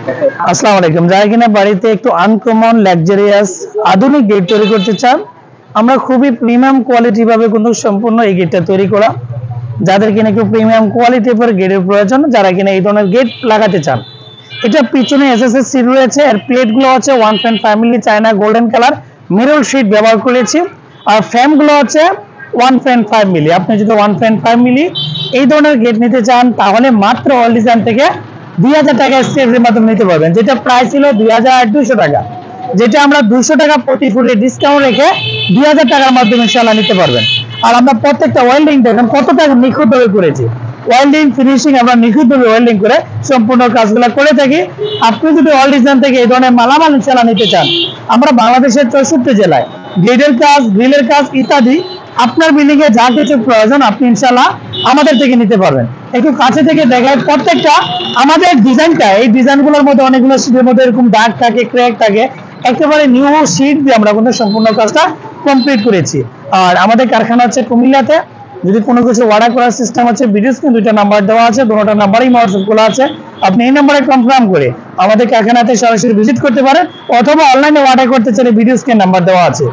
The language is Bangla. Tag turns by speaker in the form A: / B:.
A: আসসালামু আলাইকুম। যারা কিনা বাড়িতে একটু আনকমন লাক্সারিয়াস আধুনিক গেট তৈরি করতে চান, আমরা খুবই প্রিমিয়াম কোয়ালিটি ভাবে কিন্তু সম্পূর্ণ এই গেটটা তৈরি করা। যাদের কিনা একটু প্রিমিয়াম কোয়ালিটির উপর গেটের প্রয়োজন, যারা কিনা এই ধরনের গেট লাগাতে চান, এটা পিছনে এসএসএস সিল রয়েছে। এর প্লেট গুলো হচ্ছে 1.5 milli China golden colour mirror sheet ব্যবহার করেছি। আর ফ্রেম গুলো হচ্ছে 1.5 মিলি। আপনি যদি 1.5 মিলি এই ধরনের গেট নিতে চান, তাহলে মাত্র অল ডিজাইন থেকে 2000 টাকা স্টেপের মাধ্যমে নিতে পারবেন। যেটা প্রাইস ছিল 2200 টাকা, যেটা আমরা 200 টাকা প্রতি ফুটে ডিসকাউন্ট রেখে 2000 টাকার মাধ্যমে ইনশাআল্লাহ নিতে পারবেন। আর আমরা প্রত্যেকটা ওয়েল্ডিং দেখেন কতটা নিখুঁতভাবে করেছি। ওয়েল্ডিং ফিনিশিং আমরা নিখুঁতভাবে ওয়েল্ডিং করে সম্পূর্ণ কাজগুলো করে থাকি। আপনি যদি অল ডিজাইন থেকে এই ধরনের মালামাল ইনশাআল্লাহ নিতে চান, আমরা বাংলাদেশের 64 জেলায় গেটের কাজ, গ্রিলের কাজ ইত্যাদি আপনার বিল্ডিং এ যা কিছু প্রয়োজন আপনি ইনশাআল্লাহ আমাদের থেকে নিতে পারবেন। একটু কাছে থেকে দেখায় প্রত্যেকটা আমাদের ডিজাইনটা, এই ডিজাইনগুলোর মধ্যে অনেকগুলো শীটের মধ্যে এরকম দাগ থাকে, ক্র্যাক থাকে, একেবারে নিউ শীট দিয়ে আমরা কিন্তু সম্পূর্ণ কাজটা কমপ্লিট করেছি। আর আমাদের কারখানা হচ্ছে কুমিল্লাতে। যদি কোনো কিছু অর্ডার করার সিস্টেম আছে, ভিডিও স্ক্রিনে 2টা নাম্বার দেওয়া আছে, দুটোটা নাম্বারই হোয়াটসঅ্যাপ খোলা আছে। আপনি এই নাম্বারে কনফার্ম করে আমাদের কারখানাতে সরাসরি ভিজিট করতে পারেন, অথবা অনলাইনে অর্ডার করতে চাইলে ভিডিও স্ক্রিনে নাম্বার দেওয়া আছে।